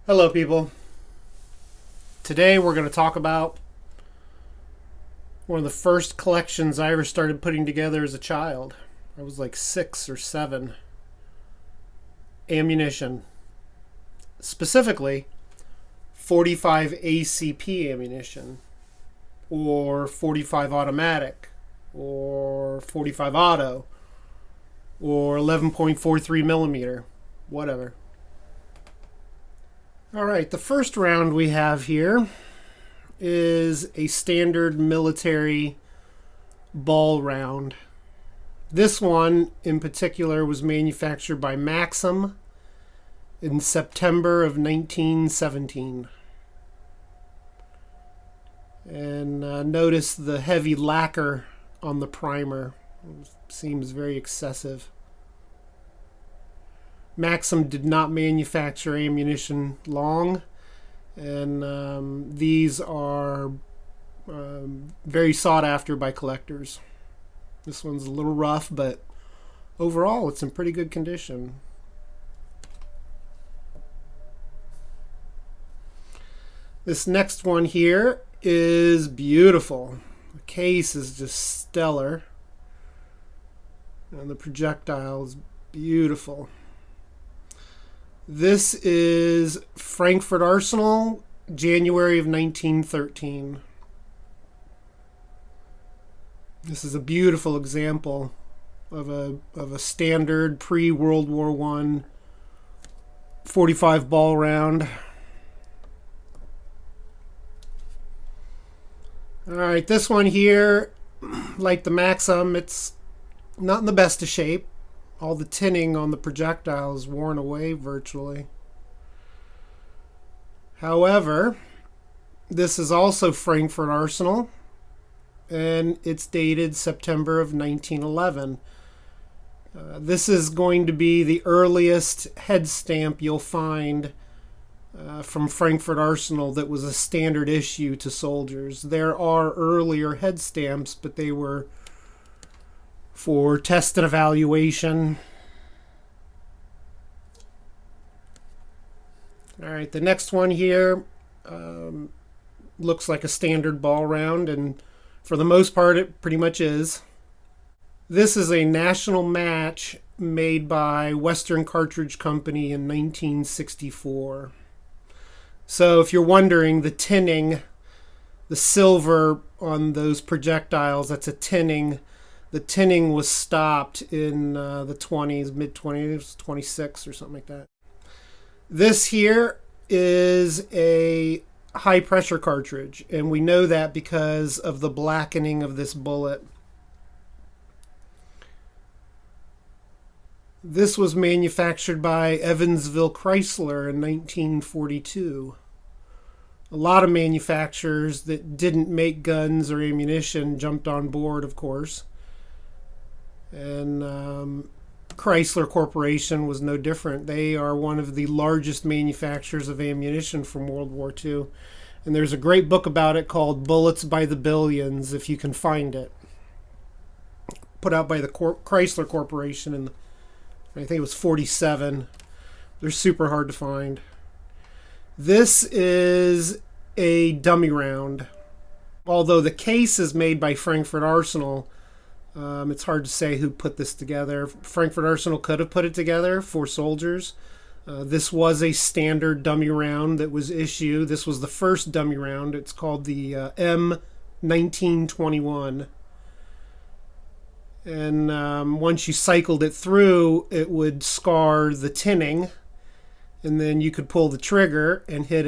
Hello, people. Today we're going to talk about one of the first collections I ever started putting together as a child. I was like 6 or 7. Ammunition. Specifically, 45 ACP ammunition, or 45 automatic, or 45 auto, or 11.43 millimeter, whatever. All right, the first round we have here is a standard military ball round. This one in particular was manufactured by Maxim in September of 1917. And notice the heavy lacquer on the primer. It seems very excessive. Maxim did not manufacture ammunition long, and these are very sought after by collectors. This one's a little rough, but overall it's in pretty good condition. This next one here is beautiful. The case is just stellar, and the projectile is beautiful. This is Frankford Arsenal, January of 1913. This is a beautiful example of a standard pre-World War I 45 ball round. All right, this one here, like the Maxim, it's not in the best of shape. All the tinning on the projectile is worn away virtually. However, this is also Frankfurt Arsenal, and it's dated September of 1911. This is going to be the earliest head stamp you'll find from Frankfurt Arsenal that was a standard issue to soldiers. There are earlier head stamps, but they were for test and evaluation. All right, the next one here looks like a standard ball round, and for the most part it pretty much is. This is a national match made by Western Cartridge Company in 1964. So if you're wondering, the tinning, the silver on those projectiles, that's a tinning. The tinning was stopped in the 20s, mid-20s, 26 or something like that. This here is a high-pressure cartridge, and we know that because of the blackening of this bullet. This was manufactured by Evansville Chrysler in 1942. A lot of manufacturers that didn't make guns or ammunition jumped on board, of course. And Chrysler Corporation was no different. They are one of the largest manufacturers of ammunition from World War II. And there's a great book about it called Bullets by the Billions, if you can find it. Put out by the Chrysler Corporation in, I think it was 47. They're super hard to find. This is a dummy round. Although the case is made by Frankfurt Arsenal, it's hard to say who put this together. Frankfurt Arsenal could have put it together for soldiers. This was a standard dummy round that was issued. This was the first dummy round. It's called the M1921. And once you cycled it through, it would scar the tinning. And then you could pull the trigger and hit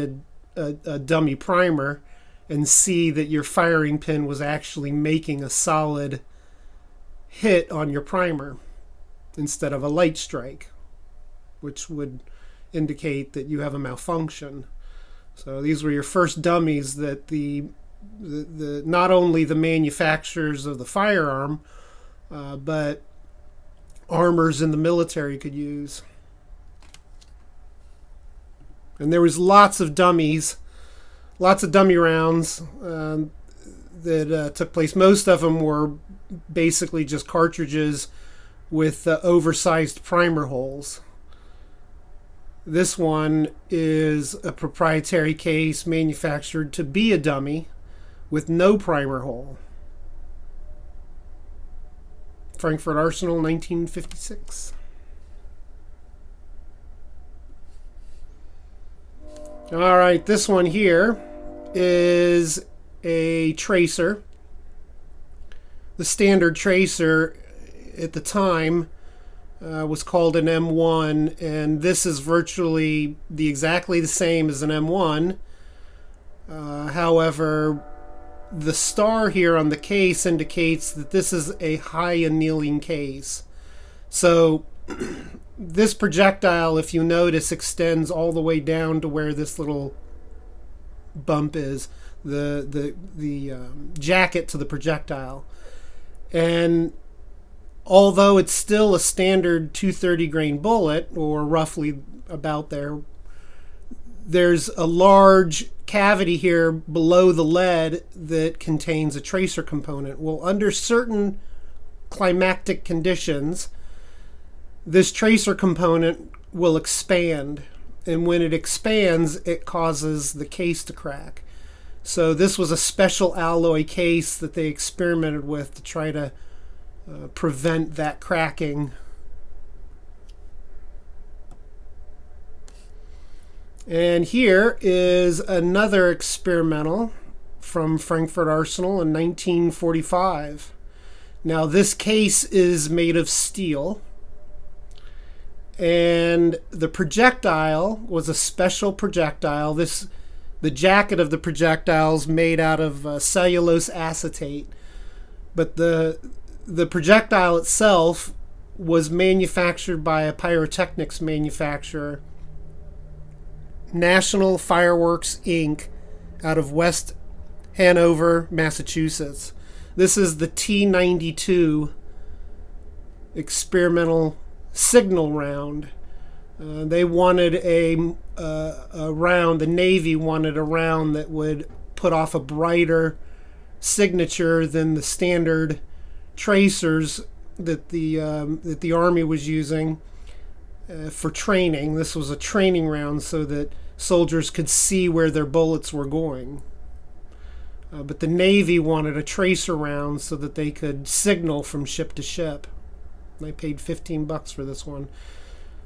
a dummy primer and see that your firing pin was actually making a solid hit on your primer instead of a light strike, which would indicate that you have a malfunction. So these were your first dummies that the not only the manufacturers of the firearm, but armors in the military could use. And there was lots of dummies, lots of dummy rounds that took place. Most of them were basically just cartridges with oversized primer holes. This one is a proprietary case manufactured to be a dummy with no primer hole. Frankford Arsenal, 1956. All right, this one here is a tracer. The standard tracer at the time was called an M1, and this is virtually exactly the same as an M1. However, the star here on the case indicates that this is a high annealing case. So this projectile, if you notice, extends all the way down to where this little bump is, the jacket to the projectile. And although it's still a standard 230 grain bullet, or roughly about there, there's a large cavity here below the lead that contains a tracer component. Well, under certain climatic conditions, this tracer component will expand, and when it expands, it causes the case to crack. So this was a special alloy case that they experimented with to try to prevent that cracking. And here is another experimental from Frankfurt Arsenal in 1945. Now this case is made of steel, and the projectile was a special projectile. The jacket of the projectile is made out of cellulose acetate, but the projectile itself was manufactured by a pyrotechnics manufacturer, National Fireworks Inc., out of West Hanover, Massachusetts. This is the T92 experimental signal round. They wanted a round, the Navy wanted a round that would put off a brighter signature than the standard tracers that the Army was using for training. This was a training round so that soldiers could see where their bullets were going. But the Navy wanted a tracer round so that they could signal from ship to ship. I paid $15 for this one.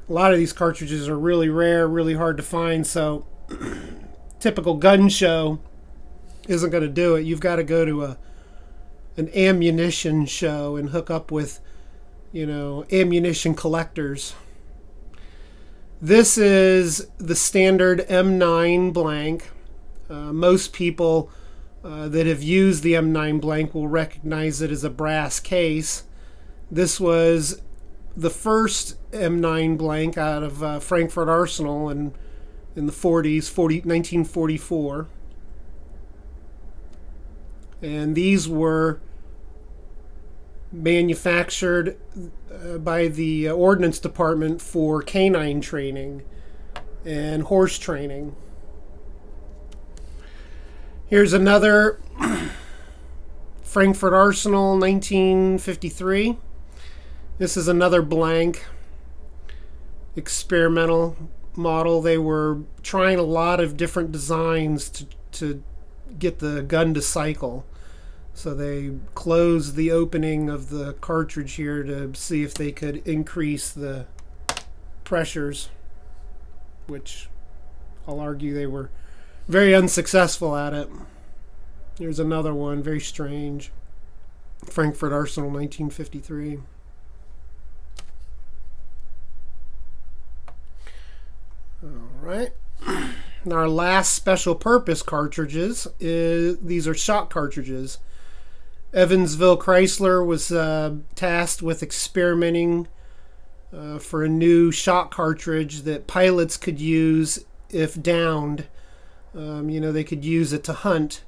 A lot of these cartridges are really rare, really hard to find, so typical gun show isn't going to do it. You've got to go to an ammunition show and hook up with, ammunition collectors. This is the standard M9 blank. Most people that have used the M9 blank will recognize it as a brass case. This was the first M9 blank out of Frankfurt Arsenal in the 1944. And these were manufactured by the Ordnance Department for canine training and horse training. Here's another Frankfurt Arsenal 1953. This is another blank experimental model. They were trying a lot of different designs to get the gun to cycle. So they closed the opening of the cartridge here to see if they could increase the pressures, which I'll argue they were very unsuccessful at it. Here's another one, very strange. Frankfurt Arsenal 1953. All right. And our last special purpose cartridges these are shot cartridges. Evansville Chrysler was tasked with experimenting for a new shot cartridge that pilots could use if downed. They could use it to hunt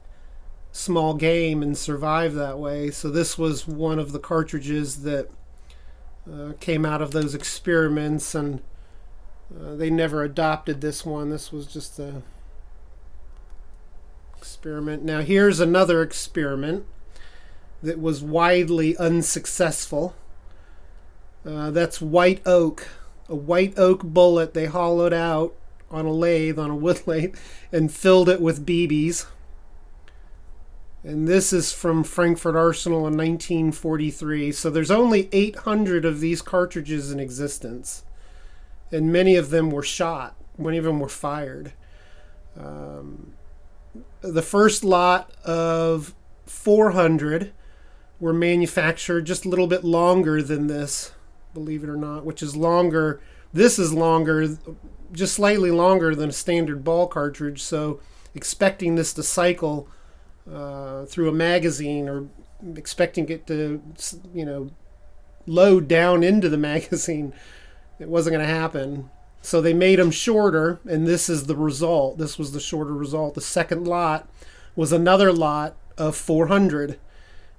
small game and survive that way. So this was one of the cartridges that came out of those experiments, and they never adopted this one. This was just a experiment. Now here's another experiment that was widely unsuccessful. That's white oak. a white oak bullet they hollowed out on a lathe, on a wood lathe, and filled it with BBs. And this is from Frankford Arsenal in 1943. So there's only 800 of these cartridges in existence. And many of them were shot. Many of them were fired. The first lot of 400 were manufactured just a little bit longer than this, believe it or not, which is longer. This is longer, just slightly longer than a standard ball cartridge. So expecting this to cycle through a magazine, or expecting it to, load down into the magazine, it wasn't going to happen. So they made them shorter, and this is the result. This was the shorter result. The second lot was another lot of 400,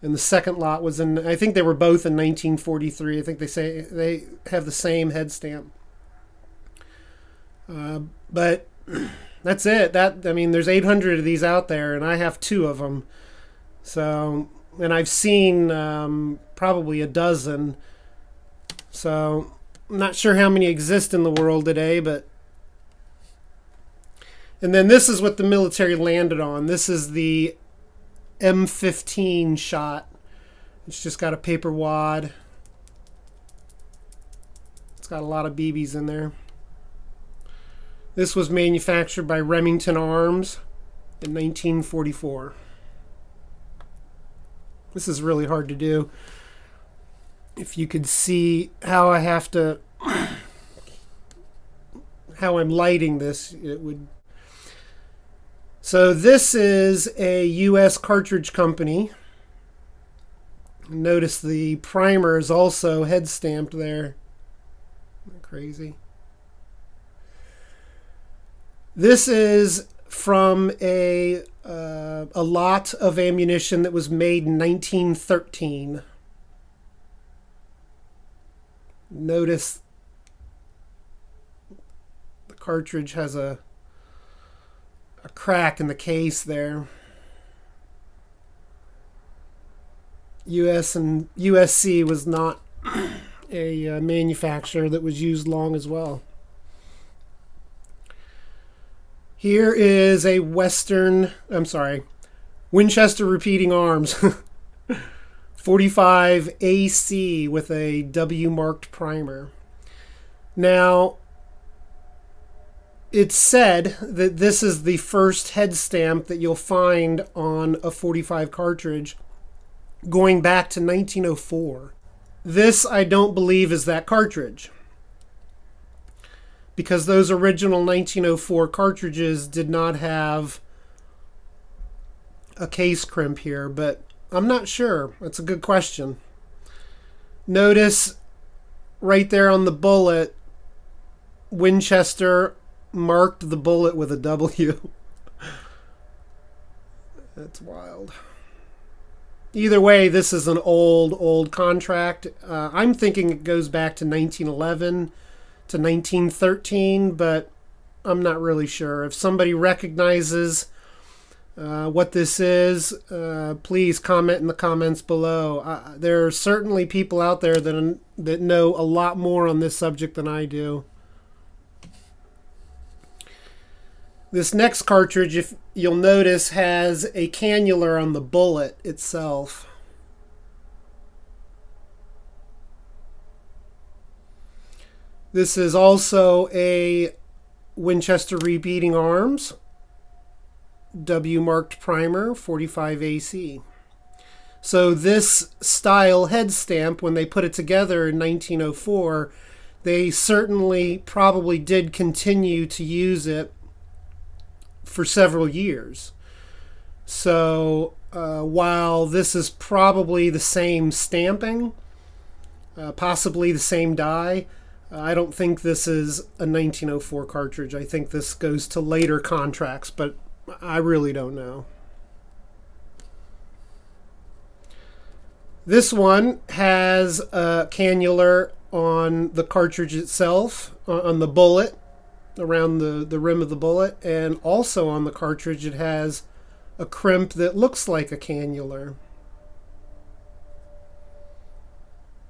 and the second lot was in, I think they were both in 1943. I think they say they have the same head stamp. But that's it. There's 800 of these out there, and I have 2 of them. So, and I've seen probably a dozen. So I'm not sure how many exist in the world today, but... And then this is what the military landed on. This is the M15 shot. It's just got a paper wad. It's got a lot of BBs in there. This was manufactured by Remington Arms in 1944. This is really hard to do. If you could see how I have to, how I'm lighting this, it would. So this is a U.S. cartridge company. Notice the primer is also head stamped there. Isn't that crazy? This is from a lot of ammunition that was made in 1913. Notice the cartridge has a crack in the case there. US and USC was not a manufacturer that was used long as well. Here is a Winchester repeating arms. 45 AC with a W marked primer. Now, it's said that this is the first head stamp that you'll find on a 45 cartridge going back to 1904. This, I don't believe, is that cartridge, because those original 1904 cartridges did not have a case crimp here, but I'm not sure. That's a good question. Notice right there on the bullet, Winchester marked the bullet with a W. That's wild. Either way, this is an old contract. I'm thinking it goes back to 1911 to 1913, but I'm not really sure. If somebody recognizes what this is, please comment in the comments below. There are certainly people out there that know a lot more on this subject than I do. This next cartridge, if you'll notice, has a cannula on the bullet itself. This is also a Winchester repeating arms, W marked primer, 45 AC. So this style head stamp, when they put it together in 1904, they certainly probably did continue to use it for several years. So while this is probably the same stamping, possibly the same die, I don't think this is a 1904 cartridge. I think this goes to later contracts, but I really don't know. This one has a cannula on the cartridge itself, on the bullet, around the rim of the bullet, and also on the cartridge it has a crimp that looks like a cannula.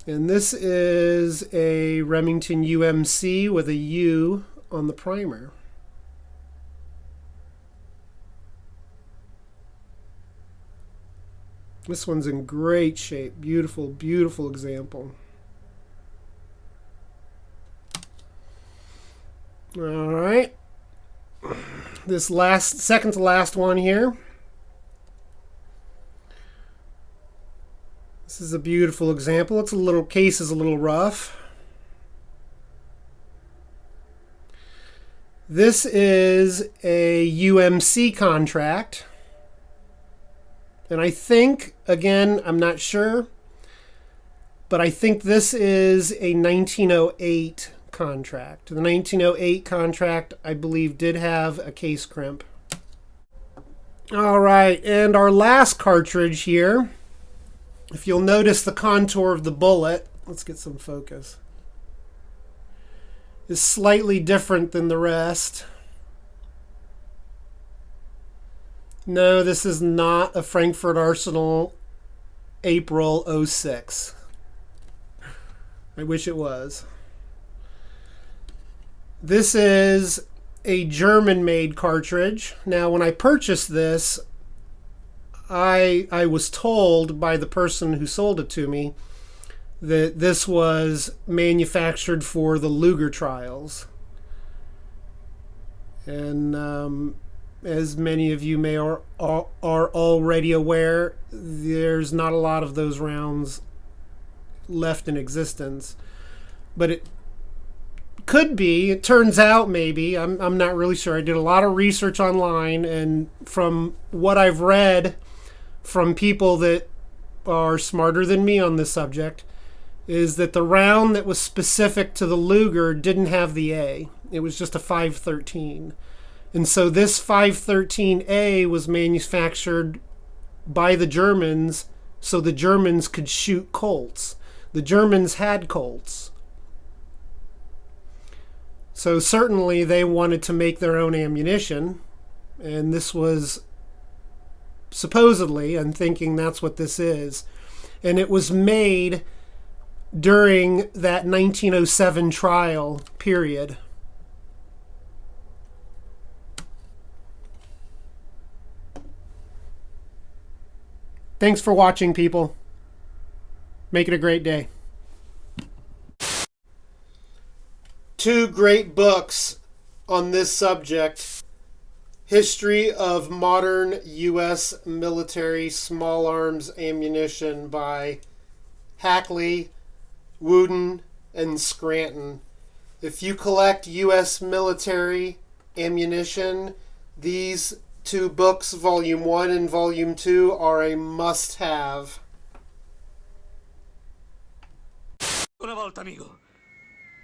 And this is a Remington UMC with a U on the primer. This one's in great shape. Beautiful, beautiful example. All right. This second to last one here. This is a beautiful example. Case is a little rough. This is a UMC contract. And I think, again, I'm not sure, but I think this is a 1908 contract. The 1908 contract, I believe, did have a case crimp. All right, and our last cartridge here, if you'll notice the contour of the bullet, let's get some focus, is slightly different than the rest. No, this is not a Frankford Arsenal April 06. I wish it was. This is a German-made cartridge. Now, when I purchased this, I was told by the person who sold it to me that this was manufactured for the Luger trials. And as many of you may are already aware, there's not a lot of those rounds left in existence. But it could be. It turns out maybe. I'm not really sure. I did a lot of research online, and from what I've read from people that are smarter than me on this subject, is that the round that was specific to the Luger didn't have the A. It was just a 513. And so this 513A was manufactured by the Germans so the Germans could shoot Colts. The Germans had Colts. So certainly they wanted to make their own ammunition, and this was supposedly, I'm thinking that's what this is, and it was made during that 1907 trial period. Thanks for watching, people. Make it a great day. Two great books on this subject: History of Modern U.S. Military Small Arms Ammunition by Hackley, Woodin, and Scranton. If you collect U.S. military ammunition, these two books, Volume 1 and Volume 2, are a must-have. Una volta, amigo.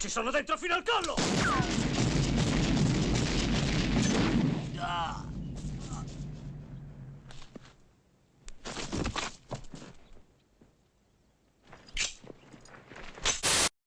Ci sono dentro fino al collo! Ah.